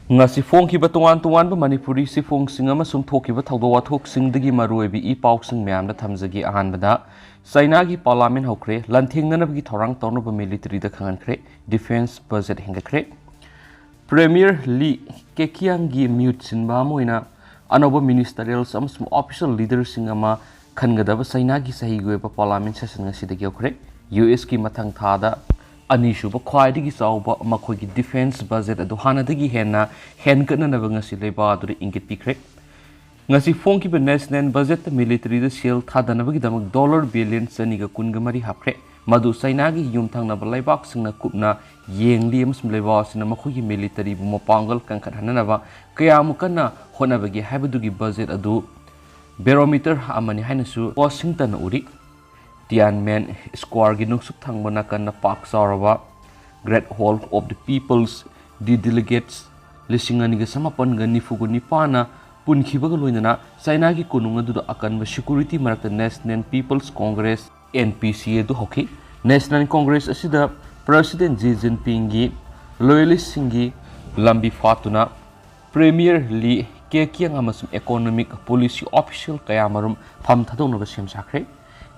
ngasi phongkiba tongan tongan ba manipuri si phongsinga ma sum thokiba thawdo wathok singdagi maruibi I pausing myamda thamjagi ahanbada China gi parliament houkhre Lanthengnanaba gi thourang tounaba military da khanghankhre defense budget hengkhre Premier Li Kekiang gi mute sinba moina anoba ministerial sum official leaders singama khangadaba China gi sahi goeba parliament session ngasidagi houkhre US ki mathang thada Anishuba khwaidigi chawba makhoigi defense budget adu hanadagi henna henkatnanaba ngasi leiba adu ingit pikre ngasi phongkiba national budget military da sel thadanabagi damak dollar billion saniga kunga mari hapre madu China gi yumthangnaba leibak singna kupna yengli amasum leiba sina makhoigi military bu mapangal kankhat hananaba kayamukana honabagi habadugi budget adu barometer amani hainasu Washington uri Tiananmen Square gi nungsuk thangmana kana Park Sauraba Great Hall of the Peoples the delegates lisingani ga samapan ga nifuguni pana punkhibaga loinana China gi kununga du akanba security marakta National People's Congress NPC du hoki National Congress asida President Xi Jinping gi loyalist singi lambi fatuna Premier Li Kekiang amasum economic policy official kayamarum pham thadona ba sem sakre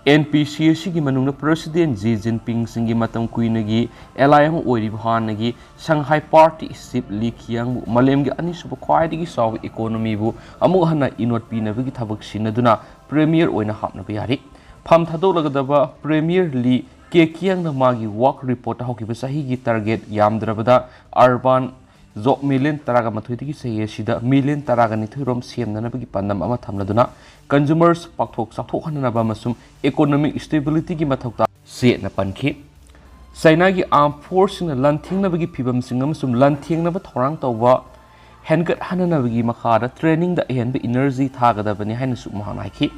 NPC sigi manungna President Xi Jinping singi matam kuinagi LIM oiri bhanagi Shanghai Party sip Li Qiang malemgi ani suba khwaidigi saw economy bu amu hana inot pinabagi thabak sinaduna premier oina hapna bayari pham thadolagadaba Premier Li Kekiang na magi work report hokiba sahi gi target yamdrabada urban job million taraga mathoidigi sahi sida million taraga nithurom semnanabagi pandam ama thamladuna consumers pakthok sakthok hananaba masum economic stability gi mathokta se na pankhi China gi armed force na Lanthengnabagi phibam singam sum Lanthengnaba thourang tawba hengat hananabagi makhara training da henbe energy thagadabani hainasu mahana khi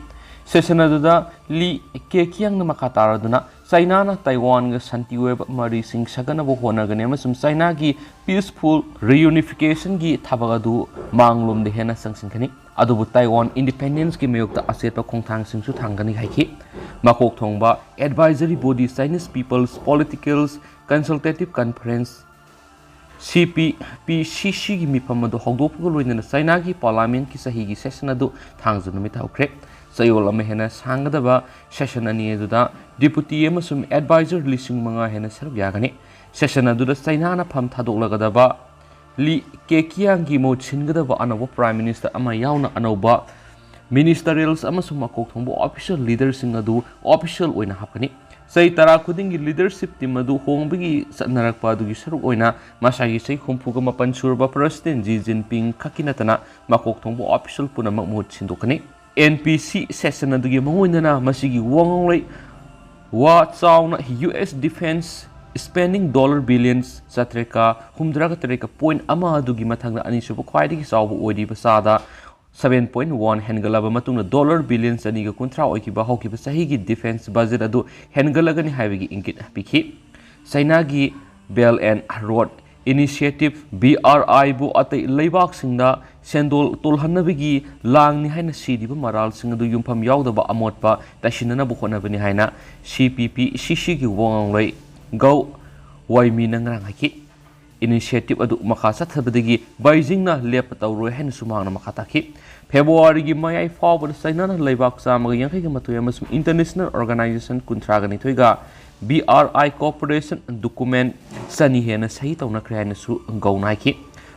session aduda Li Kekiang na makataraduna China na Taiwan ga santi web mari sing sagana bo honagane amasum China gi peaceful reunification gi thabagadu manglom de hena sangsingkhani adubu Taiwan independence ki mayokta asepa khongthang singsu thangani haiki makok thongba advisory body Chinese people's political consultative conference CPPCC gi mifam adu hogdopga loinana China gi parliament ki sahi gi session adu thangju numi thaukhre sayol ama hena sangadaba session ani aduda deputy amasum advisor lising manga hena saruk yagani session aduda China na pham thadolagadaba Li Kekiang gi mo chingadaba anaba prime minister ama yauna anoba ministerials amasum makok thongbo official leaders sing adu official oina hapkani sai tara khudingi leadership team adu hongbagi satnarakpa adu gi saruk oina masagi sai khumpuga mapan surba President Xi Jinping khakinatana makok thongbo official punamak mo chindokani NPC session adu gi mangoinana masigi wangonglei wa chawna US defense spending dollar billions satreka humdraga treka point ama adugi mathangna ani subu khwaidigi sawbu oidi basada 7.1 hengalaba matungna dollar billions ani ga kuntra oikiba hokiba sahi gi defense budget adu hengalagani haibigi ingit pikhi China gi Belt and Road Initiative BRI bu atai leibak singda sendol tolhanabigi langni haina sidiba maral singadu yumpham yaudaba amotpa tashinana bu khonabani haina CPP CC gi wonglei go waimi nangrang haki initiative adu makha sathabadagi Beijing na lep tawroi haina sumangna makha takhi February gi mayai fawbada China na leibak samaga yankai ga matoy amasum international organization kuntragani thoiga BRI cooperation document sani hena sahi tawna khraina su gaunai ki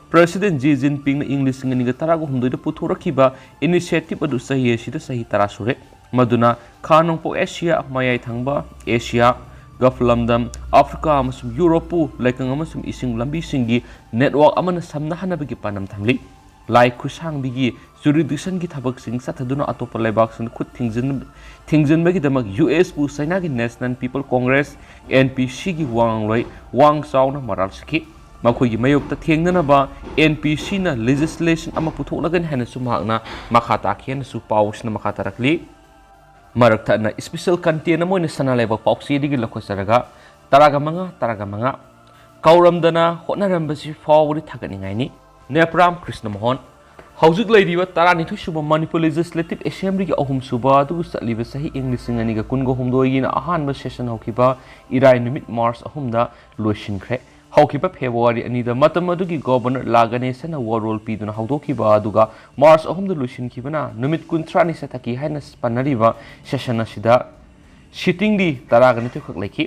President Xi Jinping na English ngani ga tarago humdoi da puthurakiba initiative adu sahi sida sahi tara sure maduna khanongpo Asia mayai thangba Asia Gulf Lamdam Africa amasum Europe laikang amasum ising lambi singi network amana samna hanabagi panam thamli lai khusang bigi jurisdiction gi thabak sing sathaduna atopa laibak sun khut thingjin bagi damak US bu China gi National People Congress NPC gi wang sauna maral sikhi makhoi gi mayok ta thengnana ba NPC na legislation ama putholagan hena sumhakna makhata khian su paus na makhata rakli marakta na special content na mo ni sana leibak pauksi digi lakhosaraga taraga manga kauramdana honarambasi fawri thagani ngaini Nepram Krishna Mohan Haujik Lady Tarani to Suba Manipur Legislative Assembly Ahum Suba to Live Sahi English and Niga Kungo Humdoin Ahan session Hokiba Irai Numit Mars Ahumda Lucian Cre haukiba February anida matam adugi governor Lanthengnanaba warol piduna haudokiba aduga March 3 da luisinkhibana numit 13 ni sathaki haina panariba session asida sitting di taragani to khak laiki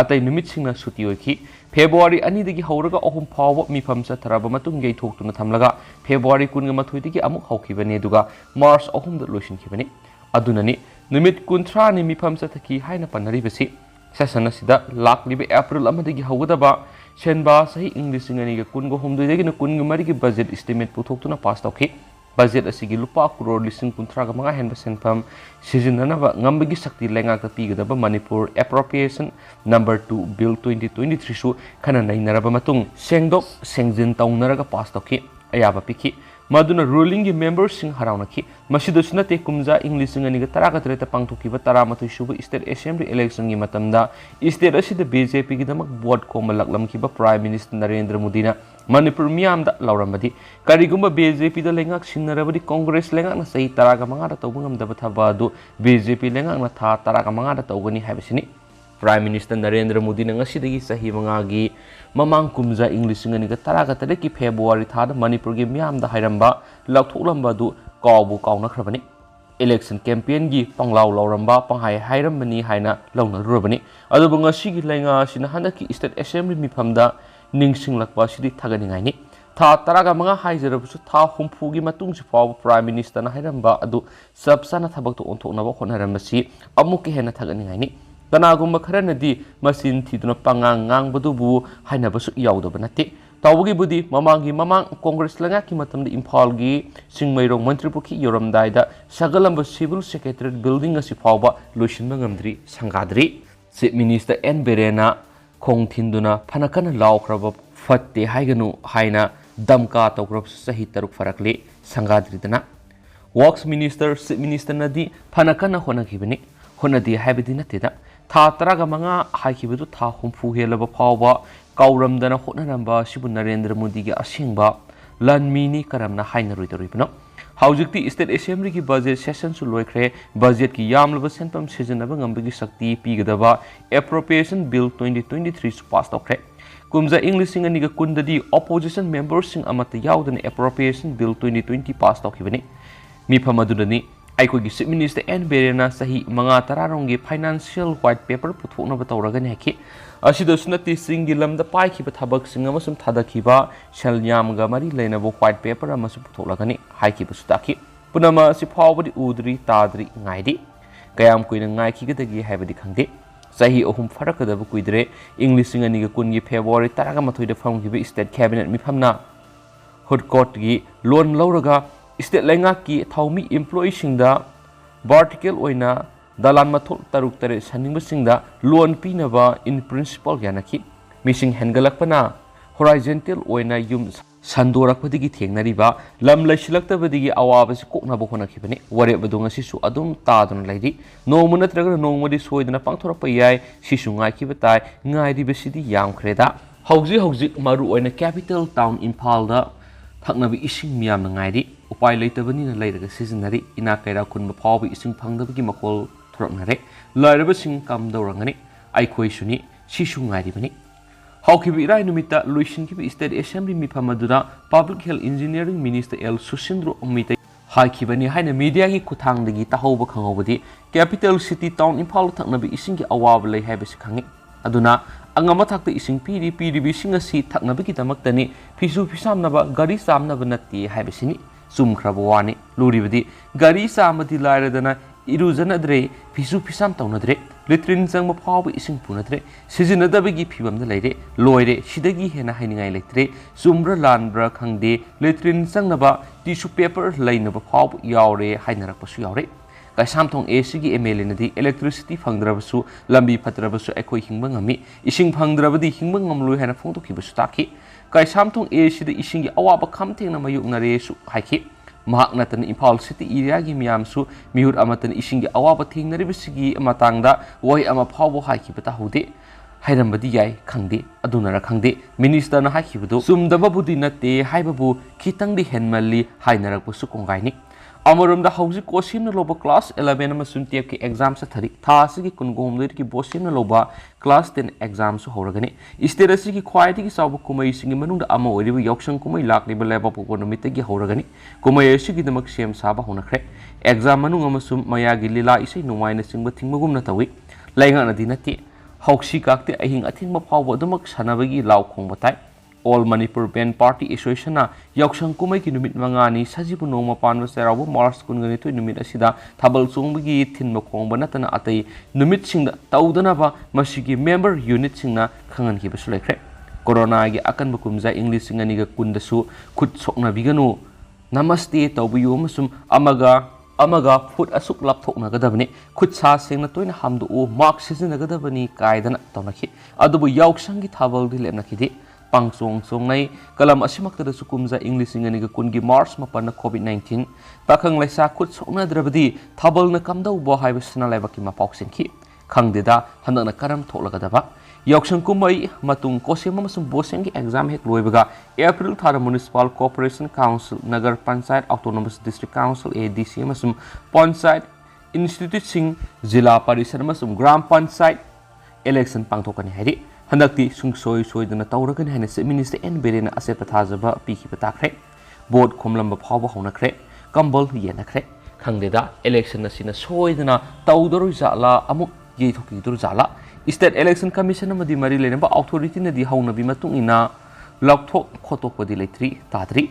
atai numit singna suti oiki February ani dagi hauraga ahum phawa mifam sa tharaba matung gei thoktuna thamlaga February 13 dagi amuk haukibane aduga March 3 da luisinkhibani adunani numit 13 ni mifam sa thaki haina panaribasi session asida laklibe April amadagi haugadaba Shenba sahi English singaniga kungo homdo dagina kungo marigi budget estimate puthokuna pass tawki budget asigi lupa crore lising kuntraga manga henba senpam sizinanaba ngambagi sakti lengak ta pigadaba Manipur appropriation number 2 bill 2023 su khana nainaraba matung sengdok sengjin taunaraga pass tawki ayaba piki maduna ruling gi members sing haraunaki masida sunate kumja English singaniga taraga treta pangthokiba taramatoi subu state assembly election gi matamda state asida BJP gi damak board ko malaklam kiba prime minister Narendra Modi na Manipur miyamda lauramadi karigumba BJP da lengak sinarabadi congress lengak na sahi taraga manga da tawbungam da bathabadu BJP lengak na tha taraga manga da tawgani habisini Prime Minister Narendra Modi na ngasidagi sahi mangagi mamang kumja English singaniga taraga tareki February thada Manipur gi miyamda hairamba lautholamba du kawbu kawnakhrabani election campaign gi panglaw lauramba panghai hairambani haina launarurabani adubu ngasigi lenga sina handaki state assembly mifamda ningsinglakpa sidi thaganingai ni tha taraga manga haijarabusu tha humpu gi matungsi faw Prime Minister na hairamba adu sabsana thabak to onthoknaba khonarambasi amuki hena thaganingai ni kanagumba kharanadi masin thiduna pangang ngangbadubu hainabasu yaudaba nate tawgi budi mamang congress langa ki matamda imphal gi singmairong mantripukhi yoramdaida sagalamba civil secretariat building asi phawba loisinba ngamdri sangadri chief minister N Berena khong thinduna phanakana lawkhraba fatte haiganu haina damka tawkrab sahi taruk farakle sangadri dana works minister chief minister nadi phanakana honakibani honadi habidi nateda tha taraga manga haikibudu tha humfu helaba phawba kauramdana hotnaramba sibu Narendra Modi gi asingba lanmini karamna hainarui taribno haujikti state assembly gi budget session su loikre budget ki yamlaba senpam sijanaba ngambagi sakti pigadaba appropriation bill 2023 su pass tawkre kumja English singaniga kundadi opposition members sing amata yaudana appropriation bill 2020 pass tawkibani mifamadudani Aikogi Chief Minister N Berena sahi manga tararongi financial white paper puthoknaba tawragani haki asida sunati singi lamda paikhiba thabak singa masum thadakhiba shalyamga mari leinabo white paper amasu puthoklagani haikiba sutaki punama si phawbadi udri tadri ngaidi kayam kuina ngaikhigadagi haibadi khangde sahi ohum farakadaba kuidre English singaniga kungi February taraga mathoida famgiba state cabinet mifamna hot court gi loan lauraga state lengak ki thaumi employee singda vertical oina dalan mathol taruk tare saningba singda loan pinaba in principle yanaki missing hengalakpana horizontal oina yum sandorakpadigi thengnariba lam laisilaktabadigi awabasi koknaba honakhibani ware badunga sisu adum tadun laidi nongmu natraga nongmodi soidana pangthorakpa yai sisu ngaikiba tai ngairibasidi yamkhreda hauji maru oina capital town Imphal da thaknabi ising miyam ngairi upai leitabani na leiraga seasonary ina kaira kunba phawbi ising phangdabagi makol thoroknare lairaba sing kam dawrangani aikhoi suni sisu ngairi bani haukibi irai numita luisinkibi state assembly mifamadura public health engineering minister L Susindro umita haikibani haina media gi kuthangdagi tahawba khangawbadi capital city town Imphal thaknabi ising gi awab lei haibasi khangi aduna angama thakta ising piri bising asi thaknabagi damaktani fisu fisamnaba gari samnaba natti haibasini sumkhraba wani luribadi gari samadi lairadana irujanadre fisu fisam tawnadre litrin jangma phawba ising punadre sijinadabagi phibamda leire loire sidagi hena hainingai leitre sumra lanbra khangde litrin jangnaba tissue paper leinaba phawba yaure hainarakpasu yaure Samthong ACG MLA nadi electricity phangdrabasu lambi phatrabasu ekoi hingba ngami ising phangdrabadi hingba ngamlu hena phongtokhibasu taki kai Samthong AC da ising gi awaba khamthengna mayuknare su haiki mahak natan Imphal city area gi miyamsu mihur amatan ising gi awaba thengnaribasigi matangda wai ama phawbo haiki bata hude hairambadi yai khangde adunara khangde minister na hakibudu sumdaba budi natte haibabu khitangdi henmalli hainarakpasu kongaini अमरोम हौजिक कोसिम लोब class 11 अमसुं 12 की exam से था की कुनगोम की बोसिम लोब क्लास 10 एग्जाम होरगनी स्टेट की ख्वाई चाव कुमई यौसंग कुमई लाब लेबापोको नुमितगी होरगनी कुमई सेम साब होनख्रे एग्जाम मयागी लीला इसे नुमायन चिंब थिंबगुम तौई लेंगानदी नते हौसी काकते अहिंग अथिंग फाव सानबगी लाव खोंब ताई all Manipur band party association यौसंग कुमई की नुमित मंगानी सजीबु नोमा पानब चेराव मार्च कुनगनिथोय नुमित असिदा थाबल चोंबगी थिनब खोंब नतना अतै नुमित सिंग तौदनबा मसिगी मेंबर यूनिट सिंगना खंगनखिबसु लेख्रे कोरोना की अकनब कुमजा इंग्लिश सिंगनिगा कुंदसु खुद सोकनबिगनु नमस्ते तौबियु अमसुम अमगा फुट असुक लापथोकनगदबनी खुद सा सेंगना तोयना हामदु मार्क सिजनगदबनी कायदना तौनखि अदुबु यौसंगी थाबलदि लेमनखिदि पांगसोंग सोंगनाई कलम असिमक्तदसु कुमजा इंग्लिश सिंगनिगा कुनगी मार्च मपन कोविड-19 पाखंग लैसा खुद सोकनद्रबदी थाबलना कमदौबो हाइबसना लाइबकी मपाउसिंखि खंगदेदा हंदना करम थोलगदबा यौसंग कुमई मतुंग कोसेम अमसुंग बोसेंगी एग्जाम हेक लोइबगा अप्रैल थार म्युनिसिपल कॉर्पोरेशन काउंसिल नगर panchayat autonomous district council ADC अमसुंग पंचायत इंस्टीट्यूट सिंग जिला परिषद अमसुंग ग्राम पंचायत इलेक्शन पांगथोकनी हाइदि हंदक्ति सुंगसोय सोयदना तौरगनि हाइना चीफ मिनिस्टर एन बेरेना असेप थाजबा पीखिबा ताख्रे बोर्ड खोमलंबा फावबा होनख्रे कंबल येनख्रे खंगदेदा इलेक्शन असिना सोयदना तौदरुय जाला अमुक येथोकिदुर जाला स्टेट इलेक्शन कमीशन मरी लेनब अथॉरिटी हौनबी लौथोक खोटोकदी लेथ्री ताद्री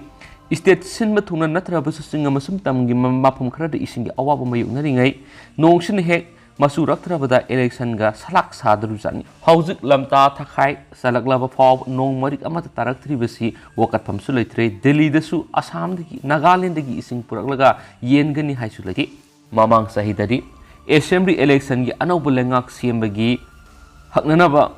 स्टेट सिंब थुना नत्रबसु चिंगमसुम तमगी मफम खरद इसिंगी अवाब मयुनरिङै नोंसिन हेक मसुरक्त्रबदा इलेक्शन गा सलाक सादरुजानी हौजिक लमता थखाई सलकलब फाव नोंग मरिक अमत तारक्त्रिबसी वकतफमसु लेथ्रे दिल्लीदसु असमदगी नागालैंडगी इसिंग पुरकलगा येनगनी हाइसु लेथि ममांग सहिदरी असेंबली इलेक्शन की अनौब लेंगाक सेमबगी हकननबा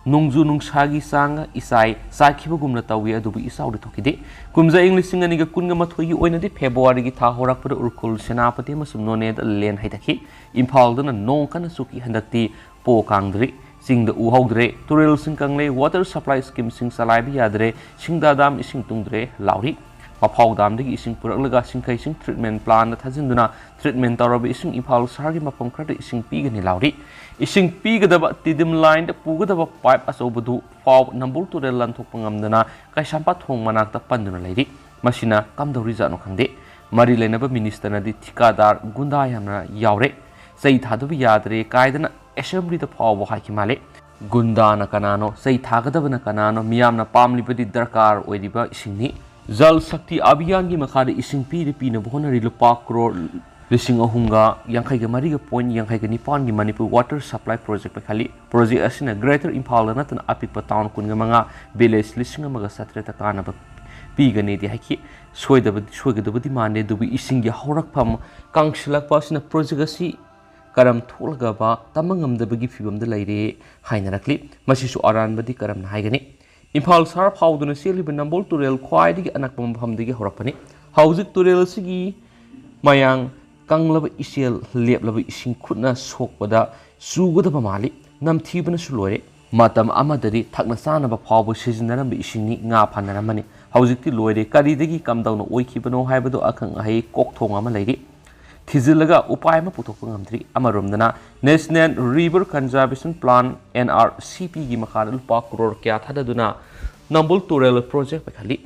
नोंजु नुंसागी सांग इसाई साखिबगुमना तौवी अदुबु इसाउदि थोकिदे कुमजा इंग्लिश सिंगनिगा कुनगा मथोगी ओइनदि फेब्रुवारी की था होरकपद उरकुल सेनापति मसुम नोनेद लेन हाइदखि इम्फालदना नोंग कन सुकी हंदक्ति पो कांगद्रि सिंगद उहौद्रे तुरेल सिंगकंगले वाटर सप्लाई स्कीम सिंग सलाइबि याद्रे सिंगदादाम इसिंग तुंगद्रे लाउरी मफाउदामदगी इसिंग पुरकलगा सिंखैसिंग ट्रीटमेंट प्लान थाजिंदुना ट्रीटमेंट तौरब इसिंग इम्फाल शहरगी मफम खरद इसिंग पीगनि लाउरी इसिंग पीगदब तिदिम लाइन पुगदब पाइप असौबदु फाव नंबुल तुरेल लंथोकपंगमदना कैसांपा थोंग मनाक्ता पंदुना लेरि मसिना कमदौरि जानो खंगदे मरी लेनब मिनिस्टर नदी ठिकादार गुंडा यामना यावरे सही थादुब यादरे कायदना असेंबली द फाव हाइकि माले गुंडाना कनानो सही थागदबना कनानो मियामना पामलिबदि दरकार ओइदिबा इसिंगनि जल शक्ति अभियान की मखाद इसिंग पीर पीनब होनरी लुपा करोड़ लिसिंग अहुंगा यांखैग मरीग पॉइंट यांखैग निपान की मणिपुर वाटर सप्लाई प्रोजेक्ट पे खाली प्रोजेक्ट असिना ग्रेटर इम्फाल नतन अपिक टाउन कुनग मंगा विलेज लिसिंग अमगा सत्रता कानब पीगने दि हाइखि सोयगदबदि माने दुबि इसिंग की हौरकफम कांगसिलकपा असिना प्रोजेक्ट असि करम थोलगबा तमंगमदबगी फिबमद लैरे हाइनरक्लि मसिसु अरानबदि करम हाइगनि इम्फाल सार फाउदुना सेलिब नंबोल तुरेल ख्वाइदगी अनकप मफमदगी हौरकपनि हौजिक तुरेल सिगी मयांग कंगलब इसेल लेपलब इसिंग खुदना सोकपदा सुगदब माली नमथीबनसु लोरे मतम अमदरी थकना चानब फाव सिजनरम इसिंगनि nga फानरमनि हौजिकति लोरे करिदगी कमदौना ओइखिबनो हाइबदो अखंग हाइ कोकथोंग अमा लैरि थिजिलगा उपाय मा पुथोक ngamdri amaromdana national river conservation plan NRCP की मखाद लुपा करोड़ क्या थाददुना नंबुल तुरेल प्रोजेक्ट पखाली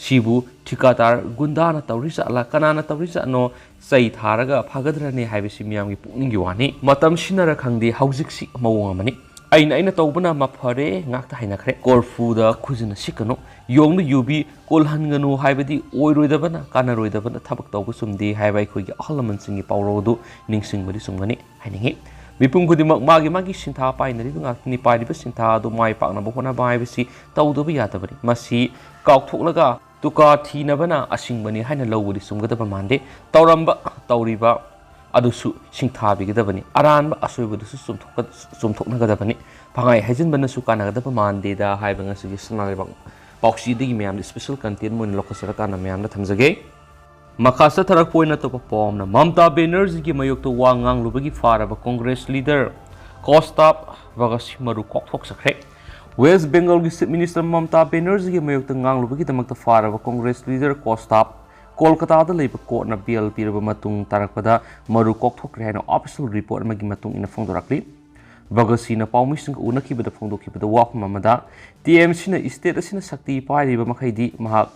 सिबु ठिकादार गुंडाना तौरिजा अला कनाना तौरिजा नो सही थारगा फागद्रने हाइबसि मियामगी पुकनिंगी वानी मतम सिनरा खंगदि हौजिकसि मवोंग अमनि अइना तौबना मफरे ngakta हाइनखरे कोरफुदा खुजिना सिकनो योंग युबी कोलहनगनु हाइबदि ओइरोइदबना कानरोइदबना थबक तौब सुमदि हाइबाइ खोइगी अहलमनसिंगी पावरोदु निंगसिंगबदि सुमगनि हाइनिंगे मिपुंग खुदिमक मागी सिंथा पाइनरिबा ngakni पाइरिबा सिंथा दो माइ पाकनबा होनाबा हाइबसि तौदबा यादबनि मसि काउथोकलगा तुका थीनबना असिंगबनि हाइना लौबदि सुमगदबा मानदे तौरंबा तौरिबा अदुसु सिंथाबिगदबनि अरानबा असोइबदुसु चुमथोकनगदबनि फंगाइ हाइजिनबनसु कानगदबा मानदेदा हाइबंगसिगी सनालिबा पाउसीदगी म्याम स्पेशल कंटेंट मोन लोकसरकाना म्याम थमजगे मखासा थरक पोइना तो पॉमना ममता बेनर्जी की मयोक्तो वा nganglubagi फारबा कांग्रेस लीडर कोस्ताप वगसि मरु कोकथोक सखरे वेस्ट बेंगल की चीफ मिनिस्टर ममता बेनर्जी की मयोक्तो nganglubagi दमकता फारबा कांग्रेस लीडर कोस्ताप ꯀꯣꯜꯀꯇꯥꯗ ꯂꯩꯕ ꯀꯣꯔꯠꯅ ꯕꯦꯜ ꯄꯤꯔꯕ ꯃꯇꯨꯡ ꯇꯥꯔꯛꯄꯗ ꯃꯔꯨ ꯀꯣꯛꯊꯣꯛꯈ꯭ꯔꯦ ꯍꯥꯏꯅ ꯑꯣꯐꯤꯁꯤꯌꯦꯜ ꯔꯤꯄꯣꯔꯠ ꯑꯃꯒꯤ ꯃꯇꯨꯡ ꯏꯟꯅ ꯐꯣꯡꯗꯣꯔꯛꯂꯤ꯫ ꯚꯒꯠ ꯁꯤꯡꯅ ꯄꯥꯎꯃꯤꯁꯤꯡꯒ ꯎꯅꯈꯤꯕꯗ ꯐꯣꯡꯗꯣꯛꯈꯤꯕꯗ ꯋꯥꯐꯝ ꯑꯃꯗ ꯇꯤꯑꯦꯝꯁꯤꯅ ꯏꯁꯇꯦꯠ ꯑꯁꯤꯅ ꯁꯛꯇꯤ ꯄꯥꯏꯔꯤꯕ ꯃꯈꯩꯗꯤ ꯃꯍꯥꯛ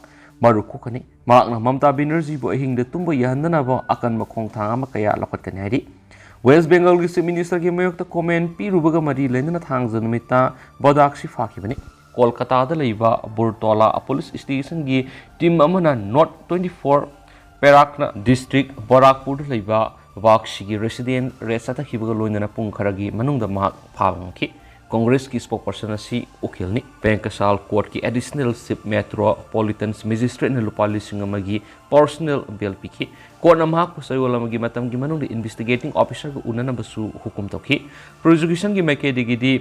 ꯃꯔꯨ ꯀꯣꯛꯀꯅꯤ꯫ ꯃꯍꯥꯛꯅ ꯃꯃꯇꯥ ꯕꯦꯅꯔꯖꯤꯕꯨ ꯑꯍꯤꯡꯗ ꯇꯨꯝꯕ ꯌꯥꯍꯟꯗꯅꯕ ꯑꯀꯟꯕ ꯈꯣꯡꯊꯥꯡ ꯑꯃ ꯀꯌꯥ ꯂꯧꯈꯠꯀꯅꯤ ꯍꯥꯏꯔꯤ꯫ ꯋꯦꯁ ꯕꯦꯡꯒꯜꯒꯤ ꯆꯤꯐ ꯃꯤꯅꯤꯁꯇꯔꯒꯤ ꯃꯥꯌꯣꯛꯇ ꯀꯣꯃꯦꯟ ꯄꯤꯔꯨꯕꯒ ꯃꯔꯤ ꯂꯩꯅꯅ ꯊꯥꯡꯖ ꯅꯨꯃꯤꯠꯇ ꯕꯣꯗꯥꯛꯁꯤ ꯐꯥꯈꯤꯕꯅꯤ꯫ ꯀꯣꯜꯀꯇꯥꯗ ꯂꯩꯕ ꯕꯨꯔꯇꯣꯂꯥ ꯄꯨꯂꯤꯁ ꯁ꯭ꯇꯦꯁꯟꯒꯤ ꯇꯤꯝ ꯑꯃꯅ ꯅꯣꯔꯠ 24 ꯄꯦꯔꯥꯛꯅ ꯗꯤꯁꯇ꯭ꯔꯤꯛ ꯕꯣꯔꯥꯛꯄꯨꯔꯗ ꯂꯩꯕ ꯕꯥꯛꯁꯤꯒꯤ ꯔꯦꯁꯤꯗꯦꯟ ꯔꯦꯠ ꯆꯠꯊꯈꯤꯕꯒ ꯂꯣꯏꯅꯅ ꯄꯨꯡ ꯈꯔꯒꯤ ꯃꯅꯨꯡꯗ ꯃꯍꯥꯛ ꯐꯥꯕ ꯉꯝꯈꯤ꯫ ꯀꯣꯡꯒ꯭ꯔꯦꯁꯀꯤ ꯁ꯭ꯄꯣꯛꯄꯔꯁꯟ ꯑꯁꯤ ꯎꯀꯤꯜꯅꯤ꯫ ꯕꯦꯡꯀꯁꯥꯜ ꯀꯣꯔꯠꯀꯤ ꯑꯦꯗꯤꯁꯅꯦꯜ ꯆꯤꯐ ꯃꯦꯇ꯭ꯔꯣꯄꯣꯂꯤꯇꯟ ꯃꯦꯖꯤꯁꯇ꯭ꯔꯦꯠꯅ ꯂꯨꯄꯥ 1,000 ꯑꯃꯒꯤ ꯄꯔꯁꯣꯅꯦꯜ ꯕꯦꯜ ꯄꯤꯈꯤ꯫ ꯀꯣꯔꯠꯅ ꯃꯍꯥꯛꯄꯨ ꯆꯌꯣꯜ ꯑꯃꯒꯤ ꯃꯇꯝꯒꯤ ꯃꯅꯨꯡꯗ ꯏꯟꯚꯦꯁꯇꯤꯒꯦꯇꯤꯡ ꯑꯣꯐꯤꯁꯔꯒ ꯎꯅꯅꯕꯁꯨ ꯍꯨꯀꯨꯝ ꯇꯧꯈꯤ꯫ ꯄ꯭ꯔꯣꯁꯤꯀ꯭ꯌꯨꯁꯟꯒꯤ ꯃꯥꯏꯀꯩꯗꯒꯤꯗꯤ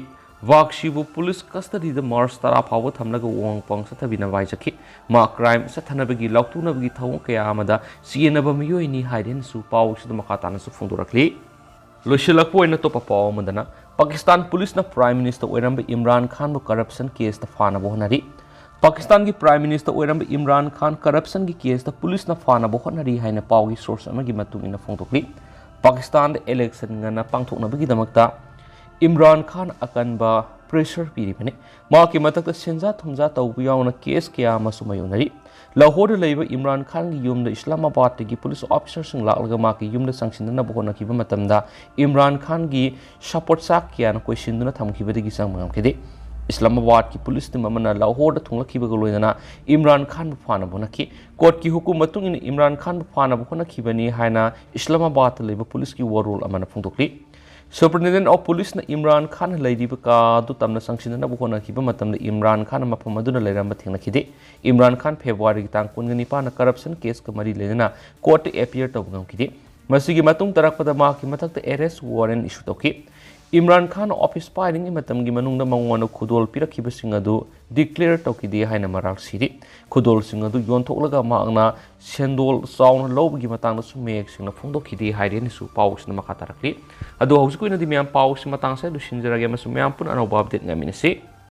ꯕꯥꯛꯁꯤꯕꯨ ꯄꯨꯂꯤꯁ ꯀꯁꯇꯗꯤꯗ ꯃꯥꯔꯆ 10 ꯐꯥꯎꯕ ꯊꯝꯂꯒ ꯋꯥꯡꯄꯪ ꯆꯠꯊꯕꯤꯅꯕ ꯍꯥꯏꯖꯈꯤ꯫ ꯃꯍꯥꯛ ꯀ꯭ꯔꯥꯏꯝ ꯆꯠꯊꯅꯕꯒꯤ ꯂꯥꯎꯊꯣꯛꯅꯕꯒꯤ ꯊꯧꯑꯣꯡ ꯀꯌꯥ ꯑꯃꯗ ꯆꯦꯟꯅꯕ ꯃꯤꯑꯣꯏꯅꯤ ꯍꯥꯏꯗꯨꯅꯁꯨ ꯄꯥꯎꯁꯤꯗ ꯃꯈꯥ ꯇꯥꯅꯁꯨ ꯐꯣꯡꯗꯣꯔꯛꯂꯤ꯫ ꯂꯣꯏꯁꯤꯜꯂꯛꯄ ꯑꯣꯏꯅ ꯑꯇꯣꯞꯄ ꯄꯥꯎ ꯑꯃꯗꯅ ꯄꯥꯀꯤꯁꯇꯥꯟ ꯄꯨꯂꯤꯁꯅ ꯄ꯭ꯔꯥꯏꯝ ꯃꯤꯅꯤꯁꯇꯔ ꯑꯣꯏꯔꯝꯕ ꯏꯝꯔꯥꯟ ꯈꯥꯟꯕꯨ ꯀꯔꯞꯁꯟ ꯀꯦꯁꯇ ꯐꯥꯅꯕ ꯍꯣꯠꯅꯔꯤ꯫ ꯄꯥꯀꯤꯁꯇꯥꯟꯒꯤ ꯄ꯭ꯔꯥꯏꯝ ꯃꯤꯅꯤꯁꯇꯔ ꯑꯣꯏꯔꯝꯕ ꯏꯝꯔꯥꯟ ꯈꯥꯟ ꯀꯔꯞꯁꯟꯒꯤ ꯀꯦꯁꯇ ꯄꯨꯂꯤꯁꯅ ꯐꯥꯅꯕ ꯍꯣꯠꯅꯔꯤ ꯍꯥꯏꯅ ꯄꯥꯎꯒꯤ ꯁꯣꯔꯁ ꯑꯃꯒꯤ ꯃꯇꯨꯡ ꯏꯟꯅ ꯐꯣꯡꯗꯣꯛꯂꯤ꯫ ꯄꯥꯀꯤꯁꯇꯥꯟꯗ ꯏꯂꯦꯛꯁꯟ ꯉꯟꯅ ꯄꯥꯡꯊꯣꯛꯅꯕꯒꯤꯗꯃꯛꯇ ꯏꯝꯔꯥꯟ ꯈꯥꯟ ꯑꯀꯟꯕ ꯄ꯭ꯔꯦꯁꯔ ꯄꯤꯔꯤꯕꯅꯤ꯫ ꯃꯍꯥꯛꯀꯤ ꯃꯊꯛꯇ ꯁꯦꯟꯖꯥ ꯊꯨꯝꯖꯥ ꯇꯧꯕ ꯌꯥꯎꯅ ꯀꯦꯁ ꯀꯌꯥ ꯑꯃꯁꯨ ꯃꯥꯌꯣꯛꯅꯔꯤ꯫ ꯂꯥꯍꯣꯔꯗ ꯂꯩꯕ ꯏꯝꯔꯥꯟ ꯈꯥꯟꯒꯤ ꯌꯨꯝꯗ ꯏꯁꯂꯥꯃꯥꯕꯥꯗꯇꯒꯤ ꯄꯨꯂꯤꯁ ꯑꯣꯐꯤꯁꯔꯁꯤꯡ ꯂꯥꯛꯂꯒ ꯃꯍꯥꯛꯀꯤ ꯌꯨꯝꯗ ꯆꯪꯁꯤꯟꯅꯅꯕ ꯍꯣꯠꯅꯈꯤꯕ ꯃꯇꯝꯗ ꯏꯝꯔꯥꯟ ꯈꯥꯟꯒꯤ ꯁꯄꯣꯔꯠꯆꯥꯛ ꯀꯌꯥꯅ ꯀꯣꯏꯁꯤꯟꯗꯨꯅ ꯊꯝꯈꯤꯕꯗꯒꯤ ꯆꯪꯕ ꯉꯝꯈꯤꯗꯦ꯫ ꯏꯁꯂꯥꯃꯥꯕꯥꯗꯀꯤ ꯄꯨꯂꯤꯁ ꯇꯤꯝ ꯑꯃꯅ ꯂꯥꯍꯣꯔꯗ ꯊꯨꯡꯂꯛꯈꯤꯕꯒ ꯂꯣꯏꯅꯅ ꯏꯝꯔꯥꯟ ꯈꯥꯟꯕꯨ ꯐꯥꯅꯕ ꯍꯣꯠꯅꯈꯤ꯫ ꯀꯣꯔꯠꯀꯤ ꯍꯨꯀꯨꯝ ꯃꯇꯨꯡ ꯏꯟꯅ ꯏꯝꯔꯥꯟ ꯈꯥꯟꯕꯨ ꯐꯥꯅꯕ ꯍꯣꯠꯅꯈꯤꯕꯅꯤ ꯍꯥꯏꯅ ꯏꯁꯂꯥꯃꯥꯕꯥꯗꯇ ꯂꯩꯕ ꯄꯨꯂꯤꯁꯀꯤ ꯋꯥꯔꯣꯜ ꯑꯃꯅ ꯐꯣꯡꯗꯣꯛꯂꯤ꯫ ꯁꯨꯄꯔꯤꯟꯇꯦꯟꯗꯦꯟꯠ ꯑꯣꯐ ꯄꯨꯂꯤꯁꯅ ꯏꯝꯔꯥꯟ ꯈꯥꯟꯅ ꯂꯩꯔꯤꯕ ꯀꯥꯗꯨ ꯇꯝꯅ ꯆꯪꯁꯤꯟꯅꯅꯕ ꯍꯣꯠꯅꯈꯤꯕ ꯃꯇꯝꯗ ꯏꯝꯔꯥꯟ ꯈꯥꯟꯅ ꯃꯐꯝ ꯑꯗꯨꯅ ꯂꯩꯔꯝꯕ ꯊꯦꯡꯅꯈꯤꯗꯦ꯫ ꯏꯝꯔꯥꯟ ꯈꯥꯟ ꯐꯦꯕ꯭ꯔꯨꯋꯥꯔꯤꯒꯤ ꯇꯥꯡ 19ꯅ ꯀꯔꯞꯁꯟ ꯀꯦꯁꯀ ꯃꯔꯤ ꯂꯩꯅꯅ ꯀꯣꯔꯠꯇ ꯑꯦꯄꯤꯌꯔ ꯇꯧꯕ ꯉꯝꯈꯤꯗꯦ꯫ ꯃꯁꯤꯒꯤ ꯃꯇꯨꯡ ꯇꯥꯔꯛꯄꯗ ꯃꯍꯥꯛꯀꯤ ꯃꯊꯛꯇ ꯑꯦꯔꯦꯁꯠ ꯋꯥꯔꯦꯟꯠ ꯏꯁꯨ ꯇꯧꯈꯤ꯫ ꯏꯝꯔꯥꯟ ꯈꯥꯟꯅ ꯑꯣꯐꯤꯁ ꯄꯥꯏꯔꯤꯉꯩ ꯃꯇꯝꯒꯤ ꯃꯅꯨꯡꯗ ꯃꯉꯣꯟꯗ ꯈꯨꯗꯣꯜ ꯄꯤꯔꯛꯈꯤꯕꯁꯤꯡ ꯑꯗꯨ ꯗꯤꯀ꯭ꯂꯦꯌꯔ ꯇꯧꯈꯤꯗꯦ ꯍꯥꯏꯅ ꯃꯔꯥꯜ ꯁꯤꯔꯤ꯫ ꯈꯨꯗꯣꯜꯁꯤꯡ ꯑꯗꯨ ꯌꯣꯟꯊꯣꯛꯂꯒ ꯃꯍꯥꯛꯅ ꯁꯦꯟꯗꯣꯜ ꯆꯥꯎꯅ ꯂꯧꯕꯒꯤ ꯃꯇꯥꯡꯗꯁꯨ ꯃꯌꯦꯛ ꯁꯦꯡꯅ ꯐꯣꯡꯗꯣꯛꯈꯤꯗꯦ ꯍꯥꯏꯔꯦꯅꯁꯨ ꯄꯥꯎꯁꯤꯅ ꯃꯈꯥ ꯇꯥꯔꯛꯂꯤ꯫ ꯑꯗꯣ ꯍꯧꯖꯤꯛ ꯑꯣꯏꯅꯗꯤ ꯃꯌꯥꯝ ꯄꯥꯎꯁꯤ ꯃꯇꯥꯡ ꯑꯁꯤꯗ ꯂꯣꯏꯁꯤꯟꯖꯔꯒꯦ ꯑꯃꯁꯨꯡ ꯃꯌꯥꯝ ꯄꯨꯟꯅ ꯑꯅꯧꯕ ꯑꯞꯗꯦꯠ ꯉꯥꯏꯃꯤꯟꯅꯁꯤ꯫